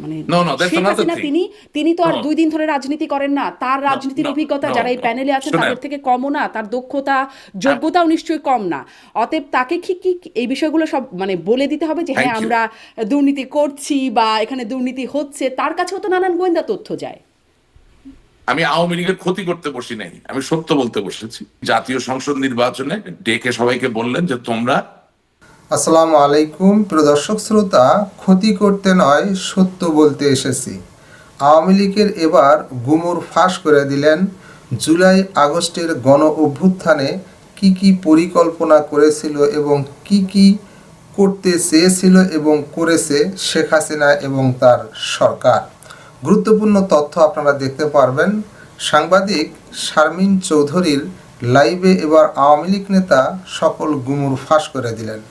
মানে No, no, that's Sheikh another Hasina thing. তিনি তিনি তো আর No, 2 দিন ধরে রাজনীতি করেন না। তার no, রাজনীতির no, অভিজ্ঞতা no, যারা এই no. প্যানেলে আছেন শোনেন, তাদের থেকে কমও না। তার দক্ষতা, আম- যোগ্যতাও নিশ্চয়ই কম না। অতএব তাকে কি এই বিষয়গুলো সব মানে বলে দিতে হবে যে হ্যাঁ thank you. আমরা দুর্নীতি করছি বা এখানে দুর্নীতি হচ্ছে। তার কাছেও তো নানান গোয়েন্দা তথ্য যায়। আমি আওয়ামী লীগের ক্ষতি করতে বসি নাই, আমি সত্য বলতে বসেছি। জাতীয় সংসদ নির্বাচনে ডেকে সবাইকে বললেন যে তোমরা আসসালামু আলাইকুম প্রিয় দর্শক শ্রোতা, ক্ষতি করতে নয় সত্য বলতে এসেছি। আওয়ামী লীগের এবার গুমর ফাঁস করে দিলেন। জুলাই আগস্টের গণ অভ্যুত্থানে কি পরিকল্পনা করেছিল এবং কি করতে চেয়েছিল এবং করেছে শেখ হাসিনা এবং তার সরকার। গুরুত্বপূর্ণ তথ্য আপনারা দেখতে পারবেন। সাংবাদিক শারমিন চৌধুরীর লাইভে এবার আওয়ামী লীগ নেতা সকল গুমর ফাঁস করে দিলেন।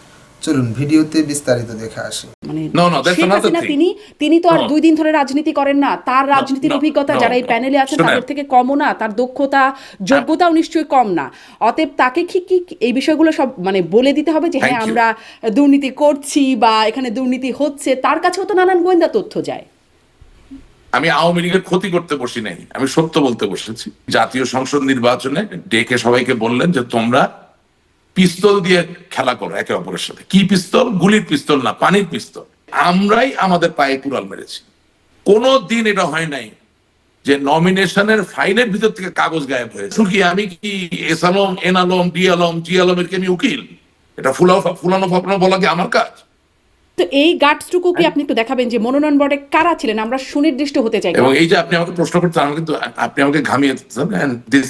চলুন ভিডিওতে বিস্তারিত দেখে আসি। মানে No, no, that's Sheikh another Hasina thing. তিনি তো আর No, 2 দিন ধরে রাজনীতি করেন না। তার no, রাজনীতির no, অভিজ্ঞতা no, যারা এই no. প্যানেলে আছেন শোনেন, তাদের থেকে কমও না। তার দক্ষতা, যোগ্যতাও নিশ্চয়ই কম না। অতএব তাকে কি এই বিষয়গুলো সব মানে বলে দিতে হবে যে হ্যাঁ thank you. আমরা দুর্নীতি করছি বা এখানে দুর্নীতি হচ্ছে। তার কাছেও তো নানান গোয়েন্দা তথ্য যায়। আমি আওয়ামী লীগের ক্ষতি করতে বসি নাই, আমি সত্য বলতে বসেছি। জাতীয় সংসদ নির্বাচনে ডেকে সবাইকে বললেন যে তোমরা পিস্তল দিয়ে খেলা করো একে অপরের সাথে। কি পিস্তল? গুলির পিস্তল না, পানির পিস্তল। আমরাই আমাদের পায়ে কুড়াল মেরেছি। কোনো দিন এটা হয় নাই যে নমিনেশনের ফাইলের ভিতর থেকে কাগজ গায়েব হয়েছে। কি আমি কি S Alam, N Alam, D Alam, G আলমের কি আমি উকিল? এটা ফুলানো ফাপানো বলা কি আমার কাজ? তো এই গাটসটুকু কি আপনি একটু দেখাবেন যে মনোনয়ন বোর্ডে কারা ছিলেন? আমরা সুনির্দিষ্ট হতে চাই। এবং এই যে আপনি আমাকে প্রশ্ন করতে, আমি কিন্তু আপনি আমাকে ঘামিয়ে দিচ্ছেন। This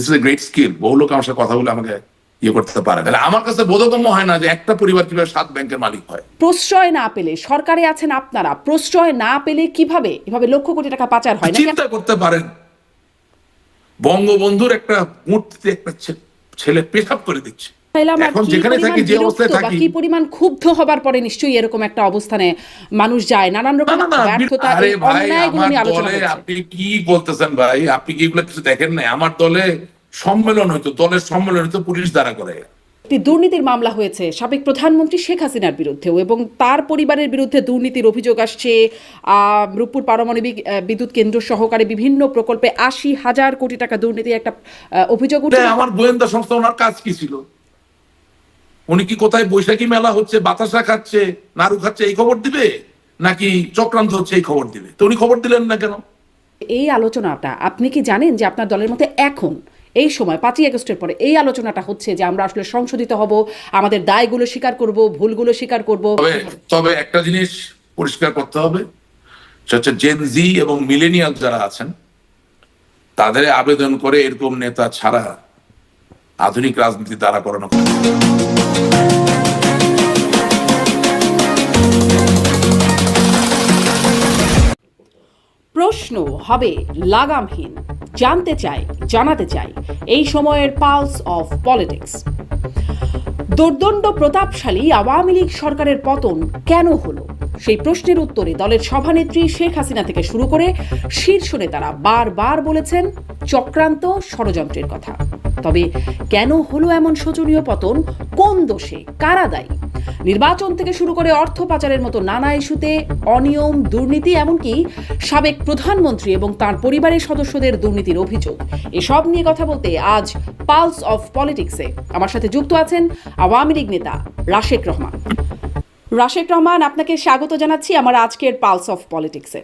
is a great skill. বহু লোক আমার সাথে কথা বলে আমাকে ইয়ে করতে পারে। তাহলে আমার কাছে বোধগম্য হয় না যে একটা পরিবার কিভাবে 7 ব্যাংকের মালিক হয়। প্রশ্রয় না পেলে, সরকারে আছেন আপনারা, প্রশ্রয় না পেলে কিভাবে এভাবে লক্ষ কোটি টাকা পাচার হয় না? চিন্তা করতে পারেন, বঙ্গবন্ধুর একটা মূর্তিতে একটা ছেলে পেশাব করে দিচ্ছে। এখন যেখানে থাকি, যে অবস্থায় থাকি, কি পরিমাণ ক্ষুব্ধ হবার পরে নিশ্চয়ই এরকম একটা অবস্থানে মানুষ যায়। নানান রকম ব্যর্থতা, আরে এই ভাই, অন্যায়গুলো আমার নিয়ে আলোচনা দলে হচ্ছে। আপনি কি বলতেছেন ভাই? আপনি কি এগুলো কিছু দেখেন না? আমার দলে সম্মেলন হইতো, দলের সম্মেলন হইতো, পুলিশ দ্বারা করে। একটি দুর্নীতির মামলা হয়েছে সাবেক প্রধানমন্ত্রী শেখ হাসিনার বিরুদ্ধেও এবং তার পরিবারের বিরুদ্ধে দুর্নীতির অভিযোগ আসছে। রূপপুর পারমাণবিক বিদ্যুৎ কেন্দ্র সহকারে বিভিন্ন প্রকল্পে 80,000 কোটি টাকা দুর্নীতির একটা অভিযোগ উঠে। আমার গোয়েন্দা সংস্থা, ওনার কাজ কি ছিল? উনি কি কোথায় বৈশাখী মেলা হচ্ছে, বাতাসা খাচ্ছে, নাড়ু খাচ্ছে এই খবর দিবে, নাকি চক্রান্ত হচ্ছে এই খবর দিবে? তো উনি খবর দিলেন না কেন? এই আলোচনাটা আপনি কি জানেন যে আপনার দলের মধ্যে এখন এই সময় 5ই আগস্টের পরে এই আলোচনাটা হচ্ছে যে আমরা আসলে সংশোধিত হব, আমাদের দায়গুলো স্বীকার করব, ভুলগুলো স্বীকার করব। তবে একটা জিনিস পরিষ্কার করতে হবে, সেটা হচ্ছে জেন জি এবং মিলেনিয়াল যারা আছেন তাদের আবেদন করে এরকম নেতা ছাড়া আধুনিক রাজনীতি দ্বারা করানো। প্রশ্ন হবে লাগামহীন, জানতে চাই, জানাতে চাই এই সময়ের পালস অফ পলিটিক্স। দুর্দণ্ড প্রতাপশালী আওয়ামী লীগ সরকারের পতন কেন হলো? সেই প্রশ্নের উত্তরে দলের সভানেত্রী শেখ হাসিনা থেকে শুরু করে শীর্ষ নেতারা বারবার বলেছেন চক্রান্ত, ষড়যন্ত্রের কথা। তবে কেন হলো এমন শোচনীয় পতন? কোন দোষে? কারা দায়ী? নির্বাচন থেকে শুরু করে অর্থ পাচারের মতো নানা ইস্যুতে অনিয়ম, দুর্নীতি, এমনকি সাবেক প্রধানমন্ত্রী এবং তার পরিবারের সদস্যদের দুর্নীতির অভিযোগ, এসব নিয়ে কথা বলতে আজ পালস অফ পলিটিক্সে আমার সাথে যুক্ত আছেন আওয়ামী লীগ নেতা রাশেক রহমান। রাশেক রহমান, আপনাকে স্বাগত জানাচ্ছি আমার আজকের পালস অফ পলিটিক্সে।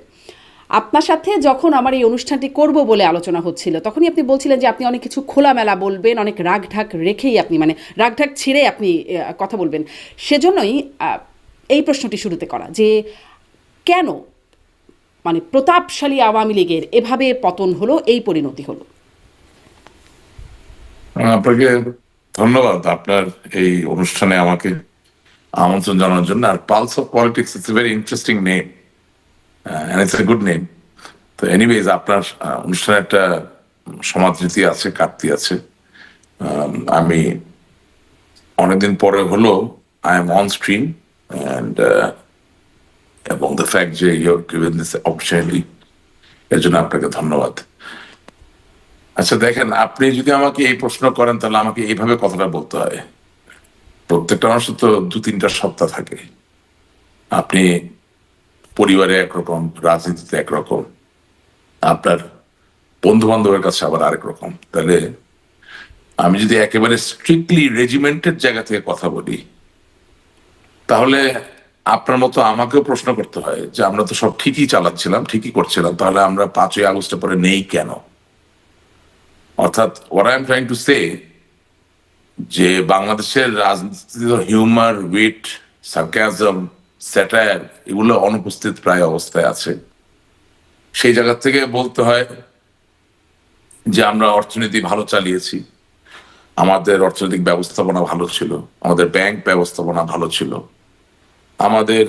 আপনার সাথে যখন আমার এই অনুষ্ঠানটি করব বলে আলোচনা হচ্ছিল, তখনই আপনি বলছিলেন যে আপনি অনেক কিছু খোলামেলা বলবেন, অনেক রাগঢাক রেখেই আপনি মানে রাগঢাক ছিঁড়ে আপনি কথা বলবেন। সেজন্যই এই প্রশ্নটি শুরুতে করা যে কেন মানে প্রতাপশালী আওয়ামী লীগের এভাবে পতন হলো, এই পরিণতি হলো? আপনাকে ধন্যবাদ আপনার এই অনুষ্ঠানে আমাকে আমন্ত্রণ জানানোর জন্য। আর pulse of politics it's a very interesting name and it's a good name. তো এনিওয়েজ, আপনার অনুষ্ঠানে একটা সমাদৃতি আছে, কাটতি আছে। আমি অনেকদিন পরে হলো I am on screen and এবং দ্য ফ্যাক্ট যে you have given this opportunity, এর জন্য আপনাকে ধন্যবাদ। আচ্ছা দেখেন, আপনি যদি আমাকে এই প্রশ্ন করেন তাহলে আমাকে এইভাবে কথাটা বলতে হয়। প্রত্যেকটা মানুষের তো 2-3টা সত্তা থাকে। আপনি পরিবারে একরকম, রাজনীতিতে একরকম, আপনার বন্ধু বান্ধবের কাছে আবার আরেক রকম। তাহলে আমি যদি একেবারে স্ট্রিক্টলি রেজিমেন্টের জায়গা থেকে কথা বলি, তাহলে আপনার মতো আমাকেও প্রশ্ন করতে হয় যে আমরা তো সব ঠিকই চালাচ্ছিলাম, ঠিকই করছিলাম, তাহলে আমরা 5ই আগস্টের পরে নেই কেন? অর্থাৎ what I am trying to say, যে বাংলাদেশের রাজনীতিতে হিউমার, উইট, সার্কাজম, স্যাটায়ার এগুলো অনুপস্থিত প্রায় অবস্থায় আছে। সেই জায়গা থেকে বলতে হয় যে আমরা অর্থনীতি ভালো চালিয়েছি, আমাদের অর্থনৈতিক ব্যবস্থাপনা ভালো ছিল, আমাদের ব্যাংক ব্যবস্থাপনা ভালো ছিল, আমাদের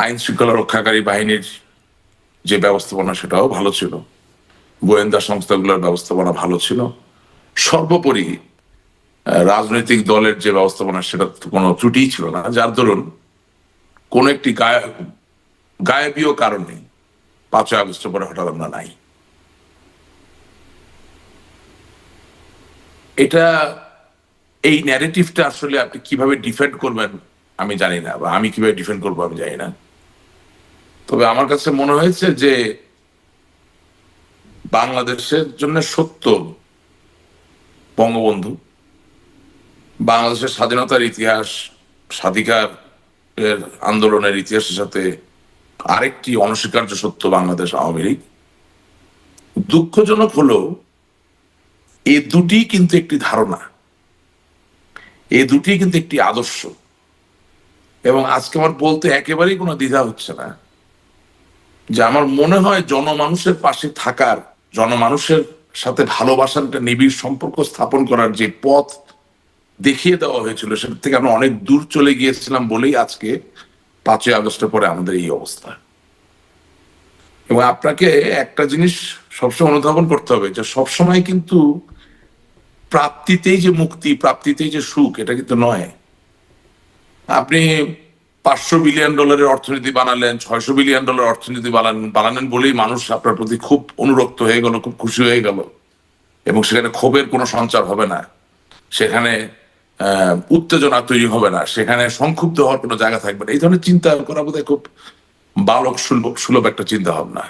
আইন শৃঙ্খলা রক্ষাকারী বাহিনীর যে ব্যবস্থাপনা সেটাও ভালো ছিল, গোয়েন্দা সংস্থাগুলোর ব্যবস্থাপনা ভালো ছিল, সর্বোপরি রাজনৈতিক দলের যে ব্যবস্থাপনা সেটা কোনো ত্রুটিই ছিল না, যার দরুন কোন একটি গায়েবীয় কারণে 5ই আগস্টের পরে হঠাৎ আমরা নাই। এটা, এই ন্যারেটিভটা আসলে আপনি কিভাবে ডিফেন্ড করবেন আমি জানি না, বা আমি কিভাবে ডিফেন্ড করবো আমি জানি না। তবে আমার কাছে মনে হয়েছে যে বাংলাদেশের জন্য সত্য বঙ্গবন্ধু, বাংলাদেশের স্বাধীনতার ইতিহাস, স্বাধিকার এর আন্দোলনের ইতিহাসের সাথে আরেকটি অনস্বীকার্য সত্য বাংলাদেশ আওয়ামী লীগ। দুঃখজনক হলো এই দুটি কিন্তু একটি ধারণা, এই দুটি কিন্তু একটি আদর্শ, এবং আজকে আমার বলতে একেবারেই কোনো দ্বিধা হচ্ছে না যে আমার মনে হয় জনমানুষের পাশে থাকার, জনমানুষের সাথে ভালোবাসার একটা নিবিড় সম্পর্ক স্থাপন করার যে পথ দেখিয়ে দেওয়া হয়েছিল সেটা থেকে আমরা অনেক দূর চলে গিয়েছিলাম বলেই আজকে 5ই আগস্টের পরে আমাদের এই অবস্থা। এবং আপনাকে একটা জিনিস সবসময় অনুধাবন করতে হবে যে সবসময় কিন্তু প্রাপ্তিতেই যে মুক্তি, প্রাপ্তিতেই যে সুখ, এটা কিন্তু নয়। আপনি $500 বিলিয়ন অর্থনীতি বানালেন, $600 বিলিয়ন অর্থনীতি বানালেন বলেই মানুষ আপনার প্রতি খুব অনুরক্ত হয়ে গেল, খুব খুশি হয়ে গেল, এবং সেখানে ক্ষোভের কোনো সঞ্চার হবে না, সেখানে উত্তেজনা তৈরি হবে না, সেখানে সংক্ষুব্ধ হওয়ার কোনো জায়গা থাকবে না। এই ধরনের চিন্তা করা বোধহয় খুব বালক সুলভ একটা চিন্তা ভাবনা।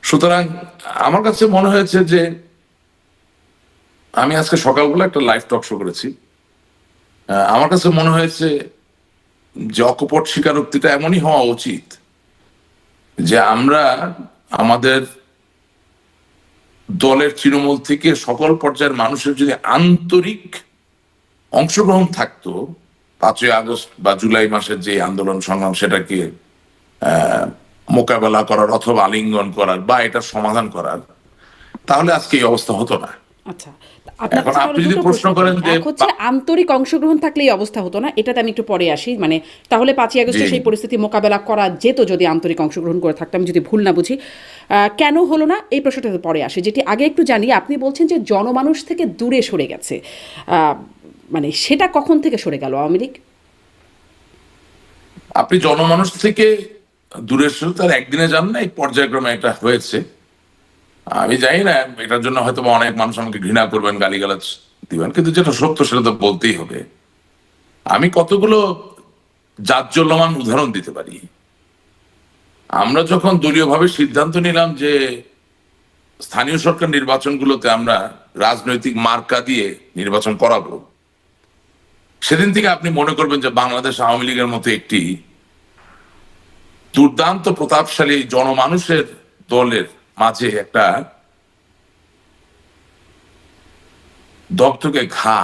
সুতরাং আমার কাছে মনে হয়েছে যে আমি আজকে সকালবেলা একটা লাইভ টক শো করেছি, আমার কাছে মনে হয়েছে যে অকপট স্বীকারোক্তিটা এমনই হওয়া উচিত যে আমরা আমাদের দলের তৃণমূল থেকে সকল পর্যায়ের মানুষের যদি আন্তরিক অংশগ্রহণ থাকতো 5ই আগস্ট বা জুলাই মাসের যে আন্দোলন সংগ্রাম সেটাকে মোকাবেলা করার অথবা আলিঙ্গন করার বা এটা সমাধান করার, তাহলে আজকে এই অবস্থা হতো না। আচ্ছা, আপনার এখন কাছে আপনি তাহলে যদি দুটো প্রশ্ন করেন যে এক হচ্ছে আন্তরিক অংশগ্রহণ থাকলে এই অবস্থা হতো না, এটাতে আমি একটু পরে আসি। মানে তাহলে 5ই আগস্টে জি। সেই পরিস্থিতি মোকাবেলা করা যেত যদি আন্তরিক অংশগ্রহণ করে থাকতাম, যদি ভুল না বুঝি। কেন হলো না এই প্রশ্নটাতে পরে আসে। যেটি আগে একটু জানি, আপনি বলছেন যে জনমানুষ থেকে দূরে সরে গেছে, মানে সেটা কখন থেকে সরে গেল আওয়ামী লীগ? আপনি জনমানুষ থেকে দূরে সরে তার একদিনে যান না, এই পর্যায়ক্রমে এটা হয়েছে। আমি জানি না, এটার জন্য হয়তো অনেক মানুষ আমাকে ঘৃণা করবেন, গালিগালাজ দিবেন, কিন্তু যেটা সত্য সেটা তো বলতেই হবে। আমি কতগুলো জাজ্জল্যমান উদাহরণ দিতে পারি। আমরা যখন দলীয়ভাবে সিদ্ধান্ত নিলাম যে স্থানীয় সরকার নির্বাচনগুলোতে আমরা রাজনৈতিক মার্কা দিয়ে নির্বাচন করাবো, সেদিন থেকে আপনি মনে করবেন যে বাংলাদেশ আওয়ামী লীগের মতো একটি দুর্দান্ত প্রতাপশালী জনমানুষের দলের মাঝে একটা দগদগে ঘা,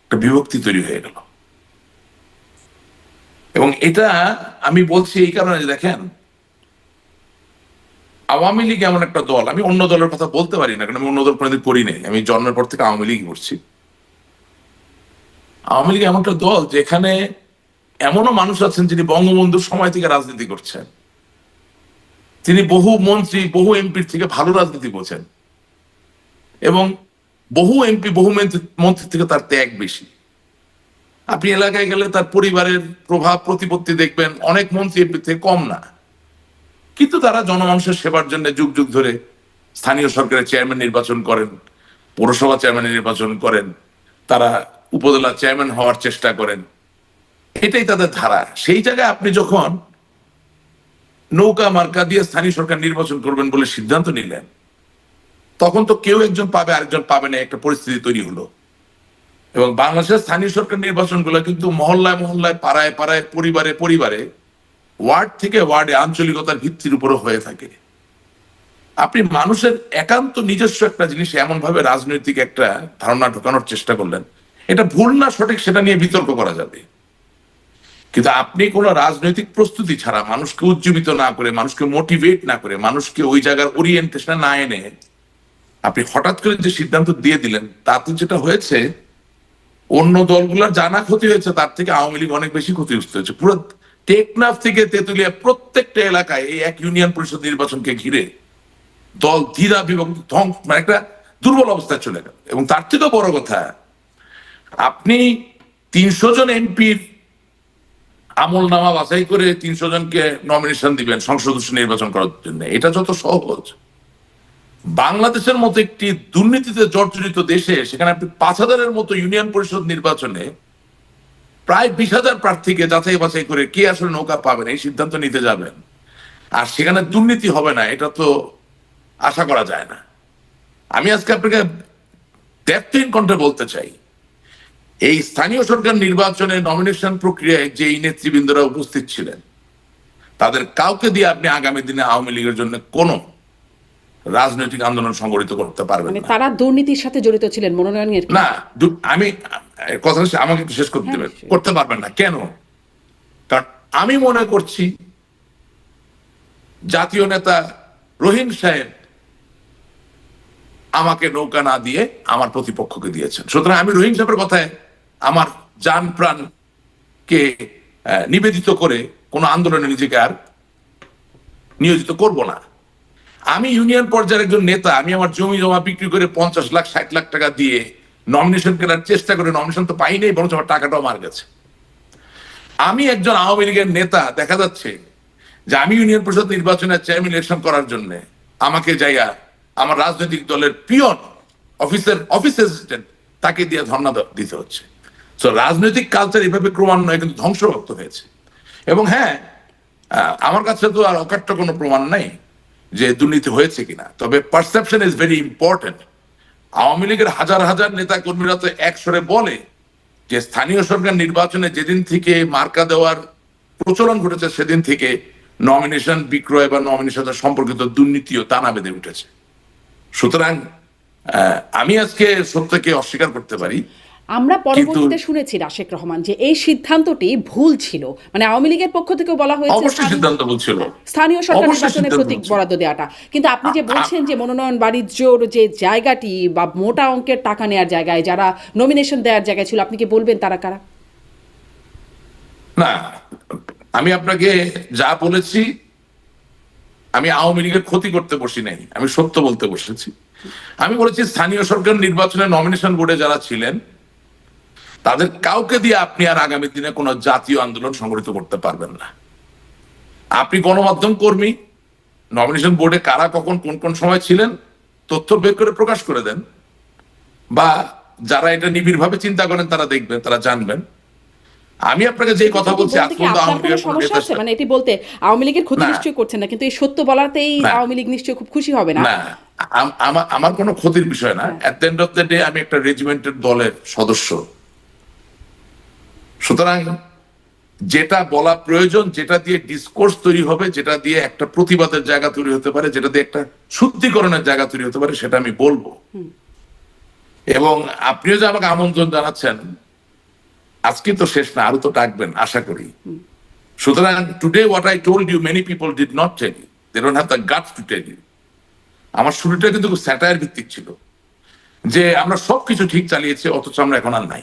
একটা বিভক্তি তৈরি হয়ে গেল। এবং এটা আমি বলছি এই কারণে যে দেখেন, আওয়ামী লীগ এমন একটা দল, আমি অন্য দলের কথা বলতে পারি না কারণ আমি অন্য দল কোনোদিন করি নাই, আমি জন্মের পর থেকে আওয়ামী লীগ করছি। আওয়ামী লীগ এমন একটা দল যেখানে এমনও মানুষ আছেন যিনি বঙ্গবন্ধুর সময় থেকে রাজনীতি করছেন, তিনি বহু মন্ত্রী, বহু এমপির থেকে ভালো রাজনীতি বোঝেন, এবং বহু এমপি, বহু মন্ত্রী থেকে তার ত্যাগ বেশি। আপনি এলাকায় গেলে তার পরিবারের প্রভাব প্রতিপত্তি দেখবেন অনেক মন্ত্রী এমপি থেকে কম না, কিন্তু তারা জনমানুষের সেবার জন্য যুগ যুগ ধরে স্থানীয় সরকারের চেয়ারম্যান নির্বাচন করেন, পৌরসভা চেয়ারম্যান নির্বাচন করেন, তারা উপজেলা চেয়ারম্যান হওয়ার চেষ্টা করেন, এটাই তাদের ধারা। সেই জায়গায় আপনি যখন নৌকা মার্কা দিয়ে স্থানীয় সরকার নির্বাচন করবেন বলে সিদ্ধান্ত নিলেন, তখন তো কেউ একজন পাবে আরেকজন পাবে না, একটা পরিস্থিতি তৈরি হলো। এবং বাংলাদেশের স্থানীয় সরকার নির্বাচনগুলো কিন্তু মহল্লায় মহল্লায়, পাড়ায় পাড়ায়, পরিবারে পরিবারে, ওয়ার্ড থেকে ওয়ার্ডে আঞ্চলিকতার ভিত্তির উপরে হয়ে থাকে। আপনি মানুষের একান্ত নিজস্ব একটা জিনিস এমন ভাবে রাজনৈতিক একটা ধারণা ঢোকানোর চেষ্টা করলেন, এটা ভুল না সঠিক সেটা নিয়ে বিতর্ক করা যাবে, কিন্তু আপনি কোন রাজনৈতিক প্রস্তুতি ছাড়া, মানুষকে উজ্জীবিত না করে, মানুষকে মোটিভেট না করে, মানুষকে ওই জায়গার ওরিয়েন্টেশনে না এনে আপনি হঠাৎ করে যে সিদ্ধান্ত দিয়ে দিলেন, তাতে যেটা হয়েছে অন্য দলগুলোর জানা ক্ষতি হয়েছে, তার থেকে আওয়ামী লীগ অনেক বেশি ক্ষতিগ্রস্ত হয়েছে। পুরো টেকনাফ থেকে তেতুলিয়া প্রত্যেকটা এলাকায় এই এক ইউনিয়ন পরিষদ নির্বাচনকে ঘিরে দল ধীরা বিভক্ত, ধ্বংস, মানে একটা দুর্বল অবস্থায় চলে গেল। এবং তার থেকেও বড় কথা, আপনি 300 জন এমপির আমল নামা বাছাই করে 300 জনকে নমিনেশন দিবেন সংসদ সদস্য নির্বাচন করার জন্য, এটা যত সহজ, বাংলাদেশের মতো একটি দুর্নীতিতে জর্জরিত দেশে সেখানে আপনি 5000-এর মতো ইউনিয়ন পরিষদ নির্বাচনে প্রায় 20,000 প্রার্থীকে যাচাই বাছাই করে কে আসলে নৌকা পাবেন এই সিদ্ধান্ত নিতে যাবেন, আর সেখানে দুর্নীতি হবে না, এটা তো আশা করা যায় না। আমি আজকে আপনাকে দ্ব্যর্থহীন কণ্ঠে বলতে চাই, এই স্থানীয় সরকার নির্বাচনে নমিনেশন প্রক্রিয়ায় যে নেতৃবৃন্দরা উপস্থিত ছিলেন, তাদের কাউকে দিয়ে আপনি আগামী দিনে আওয়ামী লীগের জন্য কোনো রাজনৈতিক আন্দোলন সংগঠিত করতে পারবেন মানে না। তারা দুর্নীতির সাথে জড়িত ছিলেন মনোনয়নের? না, আমি কথা আমাকে একটু শেষ করতে দেবেন। করতে পারবেন না কেন? কারণ আমি মনে করছি জাতীয় নেতা রহিম সাহেব আমাকে নৌকা না দিয়ে আমার প্রতিপক্ষকে দিয়েছেন, সুতরাং আমি রহিম সাহেবের কথায় আমার জান প্রাণকে নিবেদিত করে কোন আন্দোলনে নিজেকে আর নিয়োজিত করব না। আমি ইউনিয়ন পর্যায়ের একজন নেতা, আমি আমার জমি জমা বিক্রি করে 50 লাখ 60 লাখ টাকা দিয়ে নমিনেশন কেনার চেষ্টা করে নমিনেশন তো পাই নাই, বরঞ্চ আমার টাকাটাও মার গেছে। আমি একজন আওয়ামী লীগের নেতা, দেখা যাচ্ছে যে আমি ইউনিয়ন পরিষদ নির্বাচনের চেয়ারম্যান ইলেকশন করার জন্য আমাকে যাইয়া আমার রাজনৈতিক দলের পিয়ন অফিস অ্যাসিস্ট্যান্ট তাকে দিয়ে ধর্ণা দিতে হচ্ছে। তো রাজনৈতিক কালচার এভাবে ক্রমান্বয়ে কিন্তু ধ্বংসপ্রাপ্ত হয়েছে। এবং হ্যাঁ, আমার কাছে তো আর অকাট্য কোনো প্রমাণ নাই যে দুর্নীতি হয়েছে কিনা, তবে perception is very important. Awami লীগের হাজার হাজার নেতা কর্মীরা তো একসরে বলে যে স্থানীয় সরকার নির্বাচনে যেদিন থেকে মার্কা দেওয়ার প্রচলন ঘটেছে সেদিন থেকে নমিনেশন বিক্রয় বা নমিনেশন সম্পর্কিত দুর্নীতিও টানা বেঁধে উঠেছে। সুতরাং আমি আজকে সত্যকে অস্বীকার করতে পারি। আমরা পরবর্তীতে শুনেছি রাশেক রহমান যে এই সিদ্ধান্তটি ভুল ছিল, মানে আওয়ামী লীগের পক্ষ থেকে বলা হয়েছে অবশ্যই সিদ্ধান্ত ভুল ছিল, স্থানীয় সরকার নির্বাচনে প্রতীক বরাদ্দ দেওয়াটা। কিন্তু আপনি যে বলছেন যে মনোনয়ন বাণিজ্যর যে জায়গাটি বা মোটা অঙ্কের টাকা নেওয়ার জায়গায় যারা নমিনেশন দেওয়ার জায়গায় ছিল, আপনি কি বলবেন তারা কারা? না, আমি আপনাকে যা বলেছি, আমি আওয়ামী লীগের ক্ষতি করতে বসি নাই, আমি সত্য বলতে বসেছি। আমি বলেছি স্থানীয় সরকার নির্বাচনে নমিনেশন বোর্ডে যারা ছিলেন তাদের কাউকে দিয়ে আপনি আর আগামী দিনে কোনো জাতীয় আন্দোলন সংগঠিত করতে পারবেন না। আপনি গণমাধ্যম কর্মী, নমিনেশন বোর্ডে কারা কখন কোন কোন সময় ছিলেন তথ্য বের করে প্রকাশ করে দেন, বা যারা এটা নিবিড়ভাবে চিন্তা করেন তারা দেখবেন, তারা জানবেন। আমি আপনাকে যে কথা বলছি, সমস্যা আছে মানে এটি বলতে আওয়ামী লীগের ক্ষতি নিশ্চয়ই করছেন না, কিন্তু এই সত্য বলাতেই আওয়ামী লীগ নিশ্চয়ই খুব খুশি হবে না। আমার কোনো ক্ষতির বিষয় না। At the end of the day আমি একটা রেজিমেন্টের দলের সদস্য, সুতরাং যেটা বলা প্রয়োজন, যেটা দিয়ে ডিসকোর্স তৈরি হবে, যেটা দিয়ে একটা প্রতিবাদের জায়গা তৈরি হতে পারে, যেটা দিয়ে একটা শুদ্ধিকরণের জায়গা তৈরি হতে পারে, সেটা আমি বলবো। এবং আপনিও যে আমাকে আমন্ত্রণ জানাচ্ছেন, আজকে তো শেষ না, আরো তো ডাকবেন আশা করি। সুতরাং today what I told you many people did not tell you, they don't have the guts to tell you. আমার শুরুটা কিন্তু স্যাটায়ার ভিত্তিক ছিল যে আমরা সবকিছু ঠিক চালিয়েছি অথচ আমরা এখন আর নাই।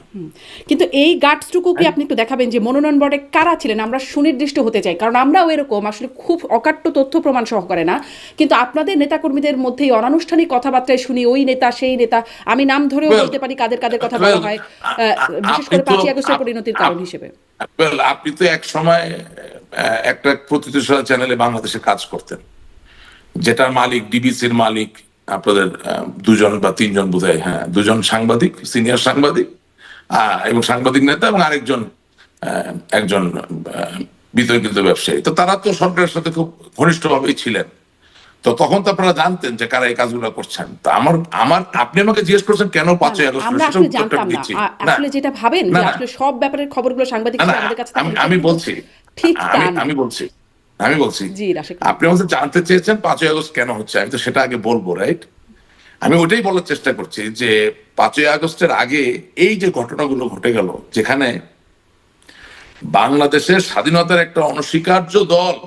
কিন্তু এই গাটসটুকু কি আপনি একটু দেখাবেন যে মনোনয়ন বোর্ডে কারা ছিলেন? আমরা সুনির্দিষ্ট হতে চাই, কারণ আমরাও এরকম আসলে খুব অকাট্য তথ্য প্রমাণ সহকারে না, কিন্তু আপনাদের নেতাকর্মীদের মধ্যেই অনানুষ্ঠানিক কথাবার্তায় শুনি ওই নেতা সেই নেতা, আমি নাম ধরেও বলতে পারি কাদের কাদের কথা বলা হয়, বিশেষ করে 5 আগস্টের পরিণতির কারণ হিসেবে। আপনি তো এক সময় একটা প্রতিষ্ঠান চ্যানেলে বাংলাদেশে কাজ করতেন, যেটার মালিক ডিবিসির মালিক আপনাদের 2জন বা 3জন বোধহয়, হ্যাঁ 2জন সাংবাদিক, সিনিয়র সাংবাদিক এবং সাংবাদিক নেতা, এবং আরেকজন একজন বিতর্কিত ব্যবসায়ী, তো তারা তো সরকারের সাথে খুব ঘনিষ্ঠভাবেই ছিলেন। তো তখন তো আপনারা জানতেন যে কারা এই কাজগুলো করছেন। তো আমার আমার আপনি আমাকে জিজ্ঞেস করছেন কেন 5ই আগস্ট, আমরা আসলে জানতাম না। আসলে যেটা ভাবেন যে আসলে সব ব্যাপারের খবরগুলো সাংবাদিক হিসেবে আমাদের কাছে থাকে, আমি বলছি, ঠিক তা না। আমি বলছি জি রাশেক, আপনি আমাকে জানতে চেয়েছেন 5ই আগস্ট কেন হচ্ছে, আমি তো সেটা আগে বলবো, রাইট? আমি ওটাই বলার চেষ্টা করছি যে 5ই আগস্টের আগে এই যে ঘটনাগুলো ঘটে গেল, যেখানে বাংলাদেশের স্বাধীনতার একটা অনস্বীকার্য দল,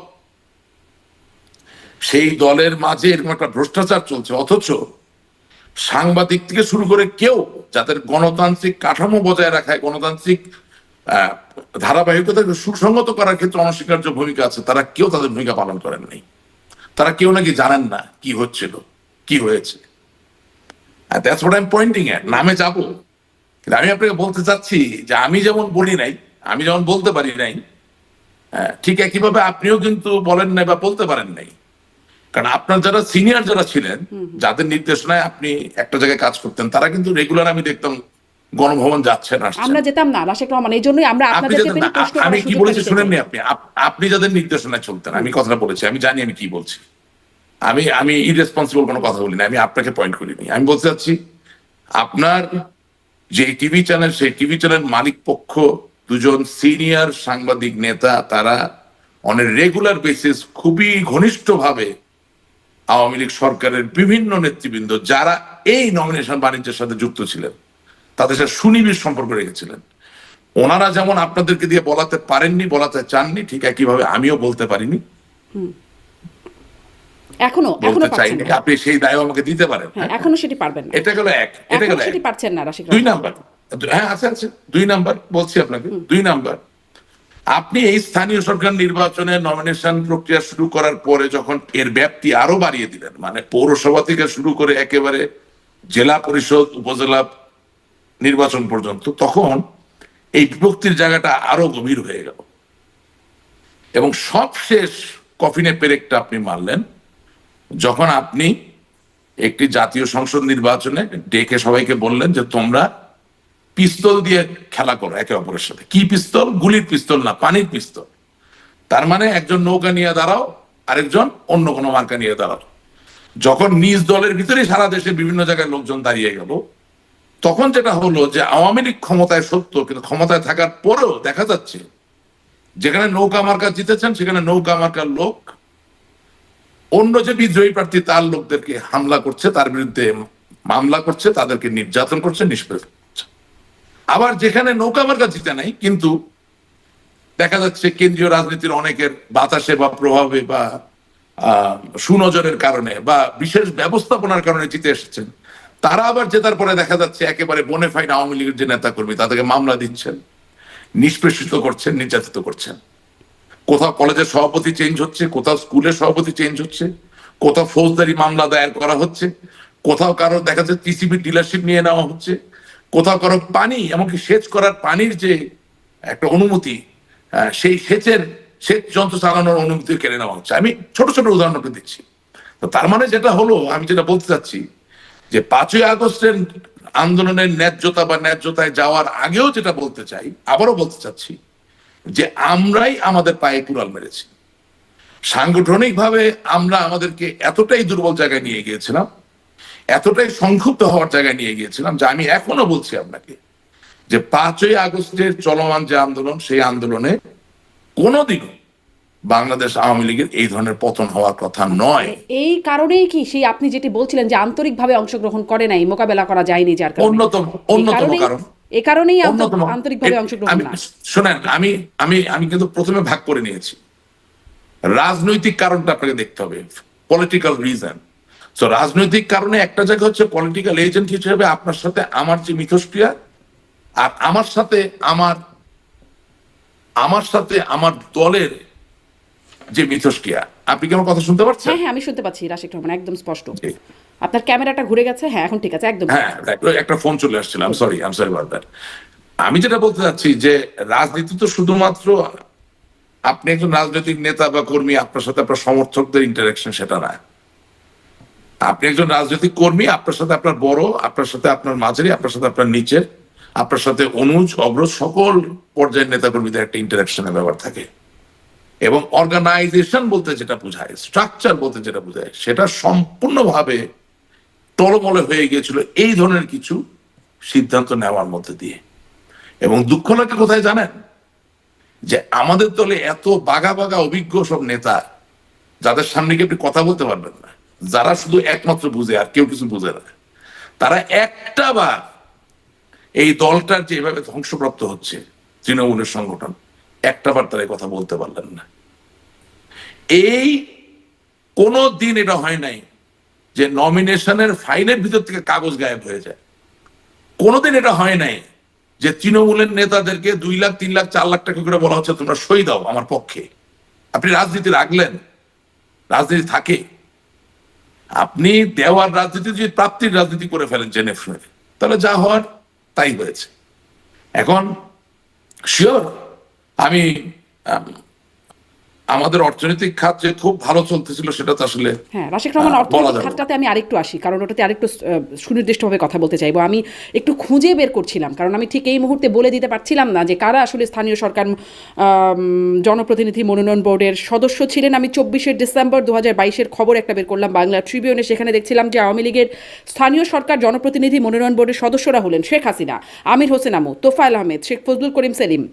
সেই দলের মাঝে এরকম একটা ভ্রষ্টাচার চলছে, অথচ সাংবাদিক থেকে শুরু করে কেউ যাদের গণতান্ত্রিক কাঠামো বজায় রাখায়, গণতান্ত্রিক ধারাবাহিকতাকে সুসংগত করার ক্ষেত্রে অনস্বীকার্য ভূমিকা আছে, তারা কেউ তাদের ভূমিকা পালন করেন নাই। তারা কেউ নাকি জানেন না কি হচ্ছিল, কি হয়েছে। That's what I am pointing at. নামে যাবো, কিন্তু আমি আপনাকে বলতে চাচ্ছি যে আমি যেমন বলি নাই, আমি যেমন বলতে পারি নাই, ঠিক একইভাবে আপনিও কিন্তু বলেন নাই বা বলতে পারেন নাই। কারণ আপনার যারা সিনিয়র যারা ছিলেন, যাদের নির্দেশনায় আপনি একটা জায়গায় কাজ করতেন, তারা কিন্তু রেগুলার আমি দেখতাম গণভবন যাচ্ছেন, আসছেন। আমরা যেতাম না রাশেক রহমান, এই জন্যই আমরা আপনাদেরকে পেলে প্রশ্ন করার আমি কি সুযোগ বলেছি পেতে শুনেননি চাই। আপনি? আপনি যাদের নির্দেশনায় চলতেন, আমি কথাটা বলেছি, আমি জানি আমি কি বলছি। আমি ইরেসপন্সিবল কোনো কথা বলি না, আমি আপনাকে পয়েন্ট করিনি। আমি বলতে চাচ্ছি আপনার যে টিভি চ্যানেল, সেই টিভি চ্যানেল মালিক পক্ষ দুজন সিনিয়র সাংবাদিক নেতা, তারা অন এ রেগুলার বেসিস খুবই ঘনিষ্ঠভাবে আওয়ামী লীগ সরকারের বিভিন্ন নেতৃবৃন্দ যারা এই নমিনেশন বাণিজ্যের সাথে যুক্ত ছিলেন, তাদের সাথে সুনিবিড় সম্পর্ক রেখেছিলেন। ওনারা যেমন আপনাদেরকে দিয়ে বলাতে পারেননি, বলাতে চাননি, ঠিক একইভাবে আমিও বলতে পারিনি, এখনো বলতে পারছেন চাইনি। না। আপনি সেই দায় আমাকে দিতে পারেন। হ্যাঁ, এখনো সেটি পারবেন না। এটা গেল এক, এটা এখনো গেল এক। সেটি পারছেন না রাশেক 2 রহমান। নাম্বার, হ্যাঁ আছে আছে, 2 নাম্বার বলছি আপনাকে। 2 নাম্বার, আপনি এই স্থানীয় সরকার নির্বাচনে নমিনেশন প্রক্রিয়া শুরু করার পরে যখন এর ব্যাপ্তি আরো বাড়িয়ে দিলেন, মানে পৌরসভা থেকে শুরু করে একেবারে জেলা পরিষদ, উপজেলা নির্বাচন পর্যন্ত, তখন এই বিভক্তির জায়গাটা আরো গভীর হয়ে গেল। এবং সবশেষ কফিনে পেরেকটা আপনি মারলেন যখন আপনি একটি জাতীয় সংসদ নির্বাচনে ডেকে সবাইকে বললেন যে তোমরা পিস্তল দিয়ে খেলা করো একে অপরের সাথে। কি পিস্তল? গুলির পিস্তল না, পানির পিস্তল। তার মানে একজন নৌকা নিয়ে দাঁড়াও, আরেকজন অন্য কোনো মার্কা নিয়ে দাঁড়াও। যখন নিজ দলের ভিতরে সারা দেশে বিভিন্ন জায়গায় লোকজন দাঁড়িয়ে গেল, তখন যেটা হলো যে আওয়ামী লীগ ক্ষমতায় সত্য, কিন্তু ক্ষমতায় থাকার পরেও দেখা যাচ্ছে যেখানে নৌকা মার্কা জিতেছেন, সেখানে নৌকা মার্কার লোক অন্য যে বিদ্রোহী প্রার্থী তার লোকদেরকে হামলা করছে, তার বিরুদ্ধে মামলা করছে, তাদেরকে নির্যাতন করছে, নিষ্পেষ করছে। আবার যেখানে নৌকা মার্কা জিতে নাই, কিন্তু দেখা যাচ্ছে কেন্দ্রীয় রাজনীতির অনেকের বাতাসে বা প্রভাবে বা সুনজরের কারণে বা বিশেষ ব্যবস্থাপনার কারণে জিতে এসেছেন, তারা আবার জেতার পরে দেখা যাচ্ছে একেবারে বোনেফাইড আওয়ামী লীগের যে নেতা কর্মী, তাদেরকে মামলা দিচ্ছেন, নিষ্পেষিত করছেন, নির্যাতিত করছেন। কোথাও কলেজের সভাপতি চেঞ্জ হচ্ছে, কোথাও স্কুলের সভাপতি চেঞ্জ হচ্ছে, কোথাও ফৌজদারি মামলা দায়ের করা হচ্ছে, কোথাও কারো দেখা যাচ্ছে টিসিবি ডিলারশিপ নিয়ে নেওয়া হচ্ছে, কোথাও কারো পানি, এমনকি সেচ করার পানির যে একটা অনুমতি, সেই সেচ যন্ত্র চালানোর অনুমতি কেড়ে নেওয়া হচ্ছে। আমি ছোট ছোট উদাহরণ দিচ্ছি। তো তার মানে যেটা হলো, আমি যেটা বলতে চাচ্ছি যে 5ই আগস্টের আন্দোলনের ন্যায্যতা বা ন্যায্যতায় যাওয়ার আগেও যেটা বলতে চাই, আবারও বলতে চাচ্ছি যে আমরাই আমাদের পায়ে কুড়াল মেরেছি। সাংগঠনিকভাবে আমরা আমাদেরকে এতটাই দুর্বল জায়গায় নিয়ে গিয়েছিলাম, এতটাই সংক্ষুব্ধ হওয়ার জায়গায় নিয়ে গিয়েছিলাম, যে আমি এখনো বলছি আপনাকে যে 5ই আগস্টের চলমান যে আন্দোলন, সেই আন্দোলনে কোনোদিনও বাংলাদেশ আওয়ামী লীগের এই ধরনের পতন হওয়ার কথা নয়। এই কারণেই কি সেই আপনি যেটি বলছিলেন যে আন্তরিকভাবে অংশগ্রহণ করে নাই, মোকাবেলা করা যায়নি, যার কারণে অন্যতম কারণ, এই কারণেই অন্যতম আন্তরিকভাবে অংশগ্রহণ না। শোনেন, আমি কিন্তু প্রথমে ভাগ করে নিয়েছি। রাজনৈতিক কারণটা আপনাকে দেখতে হবে, পলিটিক্যাল রিজন। সো রাজনৈতিক কারণে একটা জায়গা হচ্ছে পলিটিক্যাল এজেন্ট হিসেবে আপনার সাথে আমার যে মিথস্ক্রিয়া, আর আমার সাথে আমার দলের যে মিথস্ক্রিয়া। আপনি কি আমার কথা শুনতে পাচ্ছেন? হ্যাঁ হ্যাঁ, আমি শুনতে পাচ্ছি রাশেক রহমান, একদম স্পষ্ট। আপনার ক্যামেরাটা ঘুরে গেছে, হ্যাঁ এখন ঠিক আছে, একদম। হ্যাঁ, একটা ফোন চলে আসছিল, I am sorry about that. আমি যেটা বলতে চাচ্ছি যে রাজনীতি তো শুধুমাত্র আপনি একজন রাজনৈতিক নেতা বা কর্মী, আপনার সাথে আপনার সমর্থকদের ইন্টারাকশন, সেটা না। আপনি একজন রাজনৈতিক কর্মী, আপনার সাথে আপনার বড়, আপনার সাথে আপনার মাঝারি, আপনার সাথে আপনার নিচের, আপনার সাথে অনুজ, অগ্রজ, সকল পর্যায়ের নেতা কর্মীদের একটা ইন্টারাকশনের ব্যাপার থাকে। এবং অর্গানাইজেশন বলতে যেটা বোঝায়, স্ট্রাকচার বলতে যেটা বোঝায়, সেটা সম্পূর্ণভাবে টলমলে হয়ে গিয়েছিল এই ধরনের কিছু সিদ্ধান্ত নেওয়ার মধ্যে দিয়ে। এবং দুঃখ লাগে কোথায় জানেন, যে আমাদের দলে এত বাঘা বাঘা অভিজ্ঞ সব নেতা, যাদের সামনে গিয়ে আপনি কথা বলতে পারবেন না, যারা শুধু একমাত্র বুঝে আর কেউ কিছু বুঝে না, তারা একটা বার এই দলটার যে এভাবে ধ্বংসপ্রাপ্ত হচ্ছে তৃণমূলের সংগঠন, একটা বার তারা কথা বলতে পারলেন না। এই কোনো দিন এটা হয় নাই যে নমিনেশনের ফাইলের ভিতর থেকে কাগজ গায়েব হয়ে যায়। কোনোদিন এটা হয় নাই যে তৃণমূলের নেতাদেরকে 2 লাখ 3 লাখ 4 লাখ টাকা করে বলা হচ্ছে তোমরা সই দাও আমার পক্ষে। আপনি রাজনীতি রাখলেন, রাজনীতি থাকে, আপনি দেওয়ার রাজনীতি যদি প্রাপ্তির রাজনীতি করে ফেলেন জেনে শুনে, তাহলে যা হওয়ার তাই হয়েছে। এখন শিওর আমি আমাদের অর্থনৈতিক খাত যে খুব ভালো চলতেছিল সেটা তো আসলে হ্যাঁ, রাশিক রহমান, বলা অর্থনৈতিক যাবে না। খাতটাতে আমি আরেকটু আসি, কারণ ওটাতে আরেকটু সুনির্দিষ্টভাবে কথা বলতে চাইবো। আমি একটু খুঁজে বের করছিলাম, কারণ আমি ঠিক এই মুহূর্তে বলে দিতে পারছিলাম না যে কারা আসলে স্থানীয় সরকার জনপ্রতিনিধি মনোনয়ন বোর্ডের সদস্য ছিলেন। আমি 24শে ডিসেম্বর 2022-এর খবর একটা বের করলাম বাংলা ট্রিবিউনে, সেখানে দেখছিলাম যে আওয়ামী লীগের স্থানীয় সরকার জনপ্রতিনিধি মনোনয়ন বোর্ডের সদস্যরা হলেন Sheikh Hasina, Amir Hossain Amu, Tofail Ahmed, Sheikh Fazlul Karim Selim,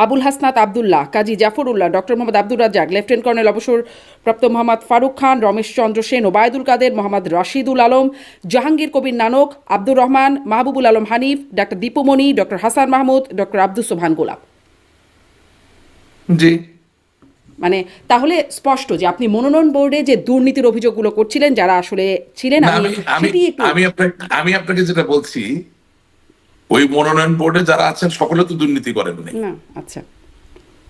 Abul Hasnat Abdullah, Kazi Zafrullah, doctor Mohammad Abdur Razzaque, lieutenant colonel অবসরপ্রাপ্ত মোহাম্মদ ফারুক খান, রমেশ চন্দ্র সেন, ওবায়দুল কাদের, মোহাম্মদ রাশিদুল আলম, জাহাঙ্গীর কবির নানক, আব্দুর রহমান, মাহবুবুল আলম হানিফ, ডাক্তার দীপুমণি, ডক্টর হাসান মাহমুদ, ডক্টর আব্দুস সোবহান গোলাপ। জি, মানে তাহলে স্পষ্ট যে আপনি মনোনয়ন বোর্ডে যে দুর্নীতির অভিযোগগুলো করছিলেন, যারা আসলে ছিলেন, না, আমি আপনাকে যেটা বলছি, ওই মনোনয়ন বোর্ডে যারা আছেন সকলে তো দুর্নীতি করেননি। না, আচ্ছা,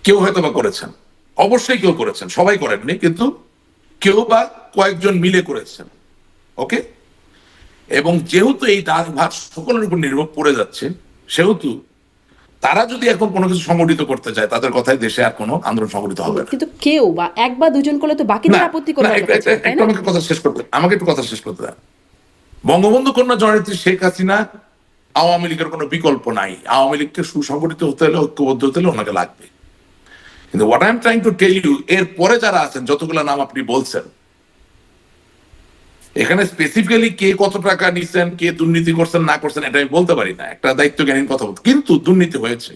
কেউ হয়তো বা করেছেন, অবশ্যই কেউ করেছেন, সবাই করেননি, কিন্তু কেউ বা কয়েকজন মিলে করেছেন। ওকে, এবং যেহেতু এই দায়ভার সকলের উপর নির্ভর পড়ে যাচ্ছে, সেহেতু তারা যদি এখন কোনো কিছু সংগঠিত করতে চায়, তাদের কথায় দেশে আর কোনো আন্দোলন সংগঠিত হবে না। কিন্তু কেউ বা এক বা দুজন করলে তো বাকিদের আপত্তি করবে, একটু আমাকে কথা শেষ করতে, আমাকে একটু কথা শেষ করতে দেন। বঙ্গবন্ধু কন্যা জননেত্রী শেখ হাসিনা আওয়ামী লীগের কোনো বিকল্প নাই। আওয়ামী লীগকে সুসংগঠিত হতে হলে, ঐক্যবদ্ধ হতে হলে ওনাকে লাগবে। কিন্তু what I am trying to tell you, এর পরে যারা আছেন, যতগুলো নাম আপনি বলছেন, এখানে স্পেসিফিক্যালি কে কত টাকা নিচ্ছেন, কে দুর্নীতি করছেন না করছেন, এটা আমি বলতে পারি না, একটা দায়িত্বজ্ঞানীর কথা বলতে, কিন্তু দুর্নীতি হয়েছে।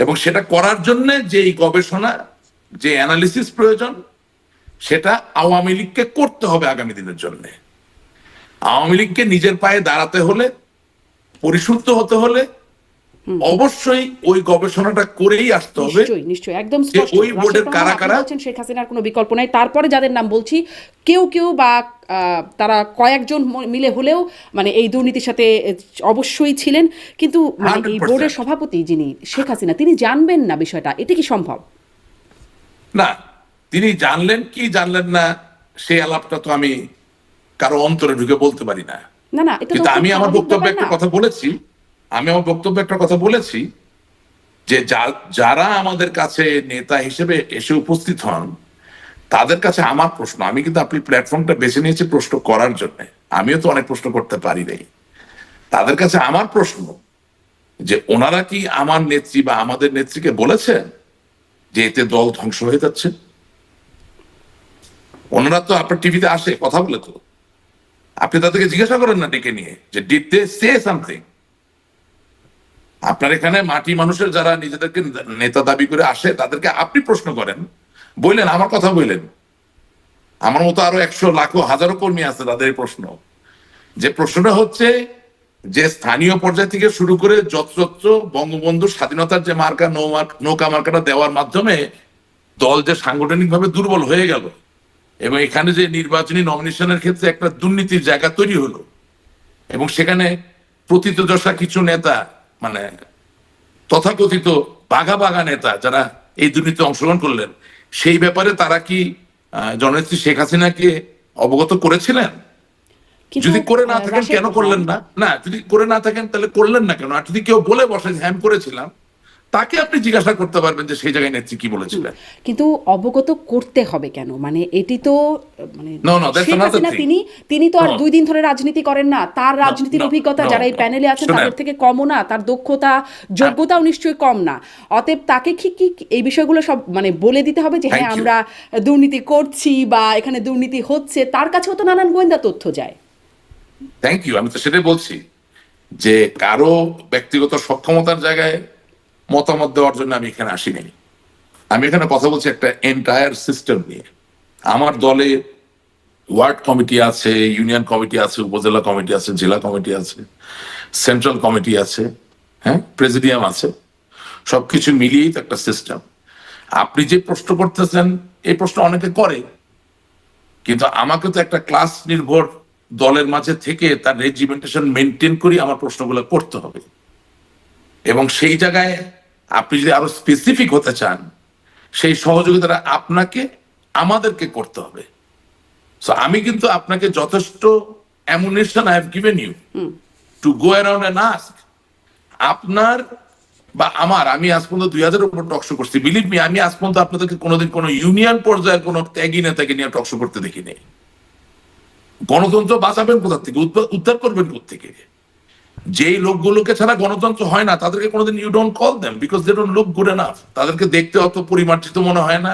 এবং সেটা করার জন্য যে গবেষণা, যে অ্যানালিসিস প্রয়োজন, সেটা আওয়ামী লীগকে করতে হবে আগামী দিনের জন্য। আওয়ামী লীগকে নিজের পায়ে দাঁড়াতে হলে, পরিশুদ্ধ হতে হলে অবশ্যই ওই গবেষণাটা করেই আসতে হবে। নিশ্চয়ই, নিশ্চয়ই, একদম স্পষ্ট। ওই বোর্ডের কারা কারা বলছেন শেখ হাসিনার কোনো বিকল্প নাই। তারপরে যাদের নাম বলছি, কেউ কেউ বা তারা কয়েকজন মিলে হলেও মানে এই দুর্নীতির সাথে অবশ্যই ছিলেন, কিন্তু মানে এই 100%। বোর্ডের সভাপতি যিনি শেখ হাসিনা, তিনি জানবেন না বিষয়টা, এটা কি সম্ভব? না, তিনি জানলেন কি জানলেন না, সেই আলাপটা তো আমি কারো অন্তরে ঢুকে বলতে পারি না। না, না, এটা তো কিন্তু খুব আমি আমার স্বাভাবিক বক্তব্যে ব্যাপার একটা না? কথা বলেছি, যে যারা আমাদের কাছে নেতা হিসেবে এসে উপস্থিত হন, তাদের কাছে আমার প্রশ্ন, আমি কিন্তু আপনি প্ল্যাটফর্মটা বেছে নিয়েছি প্রশ্ন করার জন্য, আমিও তো অনেক প্রশ্ন করতে পারি নাই। তাদের কাছে আমার প্রশ্ন, যে ওনারা কি আমার নেত্রী বা আমাদের নেত্রীকে বলেছেন যে এতে দল ধ্বংস হয়ে যাচ্ছে? ওনারা তো আপনার টিভিতে আসে, কথা বলে, তো আপনি তাদেরকে জিজ্ঞাসা করেন না ডেকে নিয়ে যে ডিড দে সে সামথিং? আপনার এখানে মাটি মানুষের যারা নিজেদেরকে নেতা দাবি করে আসে, তাদেরকে আপনি প্রশ্ন করেন, বললেন, আমার কথা বললেন, আমার মতো আরো 100 লাখো হাজারো কর্মী আছে, তাদের এই প্রশ্ন, যে প্রশ্নটা হচ্ছে যে স্থানীয় পর্যায় থেকে শুরু করে যত্রত্র বঙ্গবন্ধু স্বাধীনতার যে মার্কা, নৌকা মার্কাটা দেওয়ার মাধ্যমে দল যে সাংগঠনিকভাবে দুর্বল হয়ে গেল, এবং এখানে যে নির্বাচনী নমিনেশনের ক্ষেত্রে একটা দুর্নীতির জায়গা তৈরি হলো, এবং সেখানে প্রথিতযশা কিছু নেতা, মানে তথাকথিত বাঘা বাঘা নেতা, যারা এই দুর্নীতিতে অংশগ্রহণ করলেন, সেই ব্যাপারে তারা কি জননেত্রী শেখ হাসিনাকে অবগত করেছিলেন? কিন্তু, যদি করে না থাকেন রাশেদ কেন করলেন না? না, যদি করে না থাকেন তাহলে করলেন না কেন? আর যদি কেউ বলে বসে যে হ্যাঁ আমি করেছিলাম, তাকে আপনি জিজ্ঞাসা করতে পারবেন যে সেই জায়গায় নেত্রী কি বলেছিলেন। কিন্তু অবগত করতে হবে কেন? মানে এটি তো মানে No, no, that's Sheikh another Hasina thing. তিনি তো আর No. 2 দিন ধরে রাজনীতি করেন না। তার রাজনীতির no, অভিজ্ঞতা no, যারা এই no. প্যানেলে আছেন শোনেন। তাদের থেকে কমও না, তার দক্ষতা যোগ্যতাও নিশ্চয়ই কম না। অতএব তাকে কি এই বিষয়গুলো সব মানে বলে দিতে হবে যে হ্যাঁ Thank you. আমরা দুর্নীতি করছি বা এখানে দুর্নীতি হচ্ছে, তার কাছেও তো নানান গোয়েন্দা তথ্য যায়। থ্যাংক ইউ, আমি তো সেটাই বলছি যে কারো ব্যক্তিগত সক্ষমতার জায়গায় মতামত দেওয়ার জন্য আমি এখানে আসিনি। আমি এখানে কথা বলছি একটা এন্টায়ার সিস্টেম নিয়ে। আমার দলে ওয়ার্ড কমিটি আছে, ইউনিয়ন কমিটি আছে, উপজেলা কমিটি আছে, জেলা কমিটি আছে, সেন্ট্রাল কমিটি আছে, হ্যাঁ, প্রেসিডিয়াম আছে, সবকিছু মিলিয়েই তো একটা সিস্টেম। আপনি যে প্রশ্ন করতেছেন এই প্রশ্ন অনেকে করে, কিন্তু আমাকে তো একটা ক্লাস নির্ভর দলের মাঝে থেকে তার রেজিমেন্টেশন মেনটেন করি আমার প্রশ্নগুলো করতে হবে। এবং সেই জায়গায় আপনি যদি আরো স্পেসিফিক হতে চান, সেই সহযোগিতাটা আপনাকে আমাদেরকে করতে হবে। সো আমি কিন্তু আপনাকে যথেষ্ট ammunition I have given you to go around and ask. আপনার বা আমার, আমি আজ পর্যন্ত 2000-এর উপর টকশো করছি, বিলিভ মি, আমি আজ পর্যন্ত আপনাদেরকে কোনোদিন কোনো ইউনিয়ন পর্যায়ে কোনো ত্যাগী নেতাকে নিয়ে টকশো করতে দেখি নেই। গণতন্ত্র বাঁচাবেন কোথা থেকে, উদ্ধার করবেন কোথেকে? যেই লোকগুলোকে ছাড়া গণতন্ত্র হয় না তাদেরকে কোনোদিন you don't call them because they don't look good enough. তাদেরকে দেখতে অত পরিমার্জিত মনে হয় না,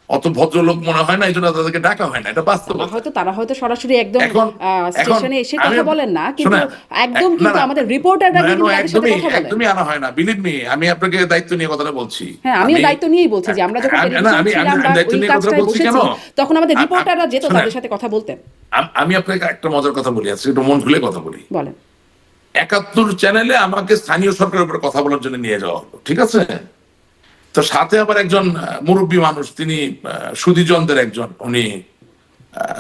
অত ভদ্রলোক মনে হয় না, এই জন্য তাদেরকে ডাকা হয় না। এটা বাস্তবতা। তারা হয়তো সরাসরি একদম এখন- স্টেশনে এসে আমি- কথা বলেন না, কিন্তু শোনেন, একদম না, কিন্তু না, আমাদের রিপোর্টাররা কিন্তু তাদের সাথে কথা বলেন। একদমই আনা হয় না, বিলিভ মি। আমি আপনাকে দায়িত্ব নিয়ে কথাটা বলছি। হ্যাঁ, আমিও দায়িত্ব নিয়েই বলছি যে আমরা যখন টেলিভিশনে ছিলাম বা দায়িত্ব ওই নিয়ে কথাটা কাজটায় বলছি বসেছি, কেন? তখন আমাদের রিপোর্টাররা যেত শোনেন, তাদের সাথে কথা বলতেন। আমি আপনাকে একটা মজার কথা বলি, আজকে একটু মন খুলে কথা বলি। বলেন। 71 চ্যানেলে আমাকে স্থানীয় সরকারের উপরে কথা বলার জন্য নিয়ে যাওয়া হলো, ঠিক আছে? তো সাথে আবার একজন মুরব্বী মানুষ, তিনি সুধীজনদের একজন, উনি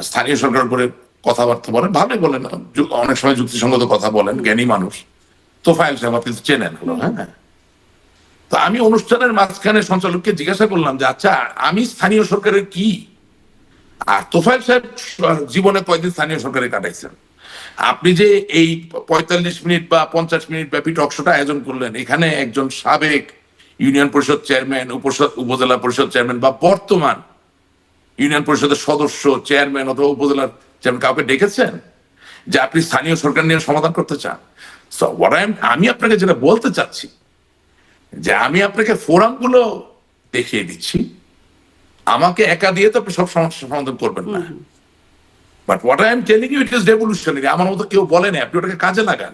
স্থানীয় সরকারের উপরে কথাবার্তা বলেন, ভালোই বলেন, অনেক সময় যুক্তিসঙ্গত কথা বলেন, জ্ঞানী মানুষ। তোফায়েল সাহেব, আপনি তো চেনেন, হলো, হ্যাঁ। তো আমি অনুষ্ঠানের মাঝখানে সঞ্চালককে জিজ্ঞাসা করলাম যে আচ্ছা, আমি স্থানীয় সরকারের কি, আর তোফায়েল সাহেব জীবনে কয়দিন স্থানীয় সরকারে কাটাইছেন? আপনি যে এই 45 মিনিট বা 50 মিনিট ব্যাপী টকশোটা আয়োজন করলেন, এখানে একজন সাবেক ইউনিয়ন পরিষদ চেয়ারম্যান, উপজেলা পরিষদ চেয়ারম্যান বা বর্তমান ইউনিয়ন পরিষদের সদস্য, চেয়ারম্যান অথবা উপজেলার চেয়ারম্যান কাউকে ডেকেছেন যে আপনি স্থানীয় সরকার নিয়ে সমাধান করতে চান? সো আমি আপনাকে যেটা বলতে চাচ্ছি যে আমি আপনাকে ফোরামগুলো দেখিয়ে দিচ্ছি, আমাকে একা দিয়ে তো আপনি সব সমস্যার সমাধান করবেন না। But what I am telling you, it is revolutionary. আমার মতো কেউ বলে না, আপনি ওটাকে কাজে লাগান।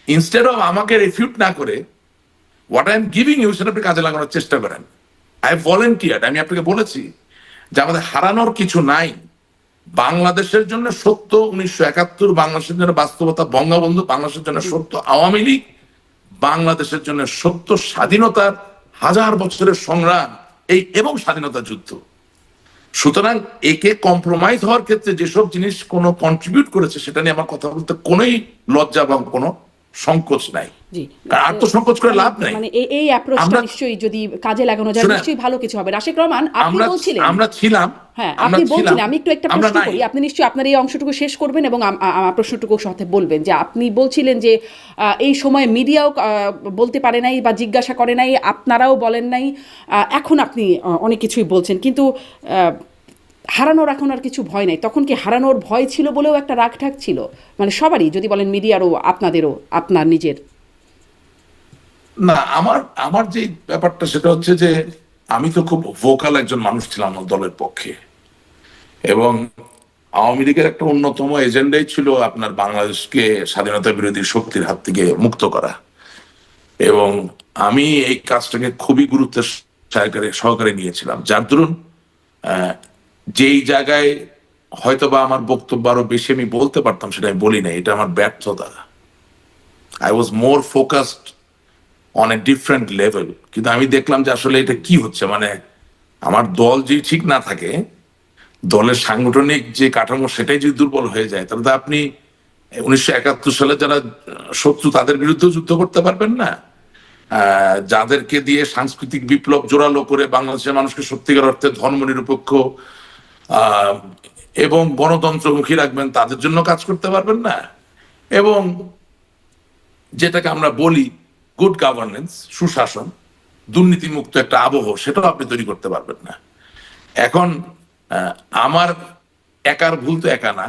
ইনস্টেড অফ আমাকে রিফিউট না করে what I am giving you সেটা আপনি কাজে লাগানোর চেষ্টা করেন। I volunteered. আমি আপনাকে বলেছি যে আমাদের হারানোর কিছু নাই। বাংলাদেশের জন্য সত্য 1971, বাংলাদেশের জন্য বাস্তবতা বঙ্গবন্ধু, বাংলাদেশের জন্য সত্য আওয়ামী লীগ, বাংলাদেশের জন্য সত্য স্বাধীনতার 1000 বছরের সংগ্রাম এই এবং স্বাধীনতা যুদ্ধ। সুতরাং একে কম্প্রোমাইজ হওয়ার ক্ষেত্রে যেসব জিনিস কোনো কন্ট্রিবিউট করেছে সেটা নিয়ে আমার কথা বলতে কোনোই লজ্জা বা কোনো সংকোচ নাই। জি, আত্মসংকোচ করে লাভ নাই। মানে এই অ্যাপ্রোচটা নিশ্চয়ই যদি কাজে লাগানো যায় নিশ্চয়ই ভালো কিছু হবে। রাশেক রহমান, আপনি বলছিলেন, আমরা ছিলাম, হ্যাঁ আপনি বলছিলেন, আমি একটু একটা প্রশ্ন করি, আপনি নিশ্চয়ই আপনার এই অংশটুকু শেষ করবেন এবং আমার প্রশ্নটুকু সাথে বলবেন যে আপনি বলছিলেন যে এই সময় মিডিয়াও বলতে পারে নাই বা জিজ্ঞাসা করে নাই, আপনারাও বলেন নাই, এখন আপনি অনেক কিছুই বলছেন, কিন্তু হারানোর এখন আর কিছু ভয় নাই। তখন কি হারানোর ভয় ছিল বলেও একটা রাগ ঢাক ছিল মানে সবারই, যদি বলেন মিডিয়ারও, আপনাদেরও, আপনার নিজের? না, আমার যে ব্যাপারটা সেটা হচ্ছে যে আমি তো খুব ভোকাল একজন মানুষ ছিলাম আমার দলের পক্ষে, এবং আওয়ামী লীগের একটা অন্যতম এজেন্ডাই ছিল আপনার বাংলাদেশকে স্বাধীনতা বিরোধী শক্তির হাত থেকে মুক্ত করা। এবং আমি এই কাজটাকে খুবই গুরুত্বের সহকারে নিয়েছিলাম, যার দরুন যেই জায়গায় হয়তো বা আমার বক্তব্য আরো বেশি আমি বলতে পারতাম সেটা আমি বলি না, এটা আমার ব্যর্থতা। I was more focused on a different level. কিন্তু আমি দেখলাম যে আসলে এটা কি হচ্ছে, মানে আমার দল যদি ঠিক না থাকে, দলের সাংগঠনিক যে কাঠামো সেটাই যদি দুর্বল হয়ে যায়, তাহলে তো আপনি 1971 সালে যারা শত্রু তাদের বিরুদ্ধে যুদ্ধ করতে পারবেন না। যাদেরকে দিয়ে সাংস্কৃতিক বিপ্লব জোরালো করে বাংলাদেশের মানুষকে সত্যিকার অর্থে ধর্মনিরপেক্ষ এবং গণতন্ত্রমুখী রাখবেন, তাদের জন্য কাজ করতে পারবেন না। এবং যেটাকে আমরা বলি গুড গভর্নেন্স, সুশাসন, দুর্নীতিমুক্ত একটা আবহ, সেটাও আপনি তৈরি করতে পারবেন না। এখন আমার একার ভুল তো একা না,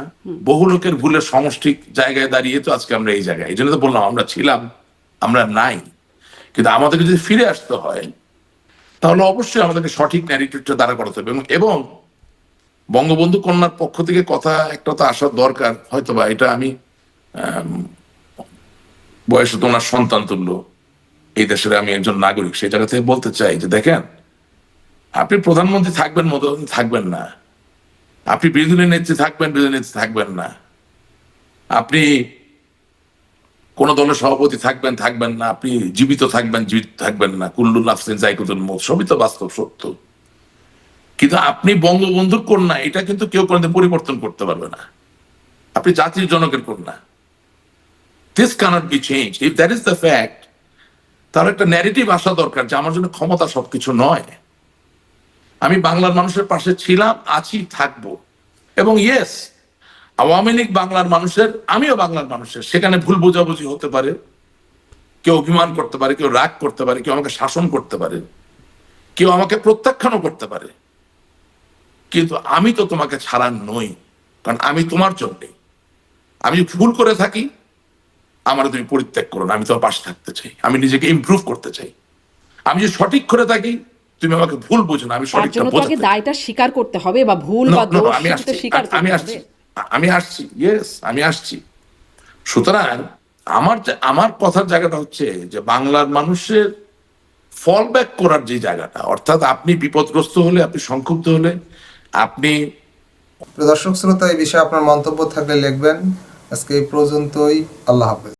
বহু লোকের ভুলের সমষ্টিক জায়গায় দাঁড়িয়ে তো আজকে আমরা এই জায়গায়। এই জন্য তো বললাম আমরা ছিলাম, আমরা নাই, কিন্তু আমাদেরকে যদি ফিরে আসতে হয় তাহলে অবশ্যই আমাদেরকে সঠিক ন্যারেটিভটা দাঁড়া করাতে হবে। এবং বঙ্গবন্ধু কন্যার পক্ষ থেকে কথা একটা তো আসার দরকার, হয়তোবা এটা আমি বয়সে তো ওনার সন্তান তুল্য, এই দেশের আমি একজন নাগরিক, সেই জায়গা থেকে বলতে চাই যে দেখেন, আপনি প্রধানমন্ত্রী থাকবেন, মধ্যমন্ত্রী থাকবেন না, আপনি বিরোধী নেত্রী থাকবেন, বিরোধী নেত্রী থাকবেন না, আপনি কোন দলের সভাপতি থাকবেন, থাকবেন না, আপনি জীবিত থাকবেন, জীবিত থাকবেন না, কুল্লু নাফসিন যায়কুতুল মউত, সবই তো বাস্তব সত্য। কিন্তু আপনি বঙ্গবন্ধুর কন্যা, এটা কিন্তু কেউ কোনোদিন পরিবর্তন করতে পারবে না। আপনি জাতির জনকের কন্যা, this cannot be changed. If that is the fact, তার একটা ন্যারেটিভ আসা দরকার যে আমার জন্য ক্ষমতা সবকিছু নয়, আমি বাংলার মানুষের পাশে ছিলাম, আছি, থাকবো। এবং ইয়েস, আওয়ামী লীগ বাংলার মানুষের, আমিও বাংলার মানুষের, সেখানে ভুল বোঝাবুঝি হতে পারে, কেউ অভিমান করতে পারে, কেউ রাগ করতে পারে, কেউ আমাকে শাসন করতে পারে, কেউ আমাকে প্রত্যাখ্যানও করতে পারে, কিন্তু আমি তো তোমাকে ছাড়া নই, কারণ আমি তোমার জন্যে। আমি ভুল করে থাকি, আমার তুমি পরিত্যাগ করো না, আমি তোমার পাশে থাকতে চাই, আমি নিজেকে ইমপ্রুভ করতে চাই। আমি যদি সঠিক করে থাকি, তুমি আমাকে ভুল বুঝো না, আমি তার সঠিকটা জন্য তো আগে বোঝাতে। দায়টা স্বীকার করতে হবে, বা ভুল বা No, no, দোষ আমি সেটা আসছি, স্বীকার আমি করতে আসছি, হবে। আমি আসছি, ইয়েস, আমি আসছি। সুতরাং আমার কথার জায়গাটা হচ্ছে যে বাংলার মানুষের ফল ব্যাক করার যে জায়গাটা, অর্থাৎ আপনি বিপদগ্রস্ত হলে, আপনি সংক্ষুব্ধ হলে, আপনি প্রিয় দর্শক শ্রোতা, এই বিষয়ে আপনার মন্তব্য থাকলে লিখবেন। আজকে এই পর্যন্তই। আল্লাহ হাফেজ।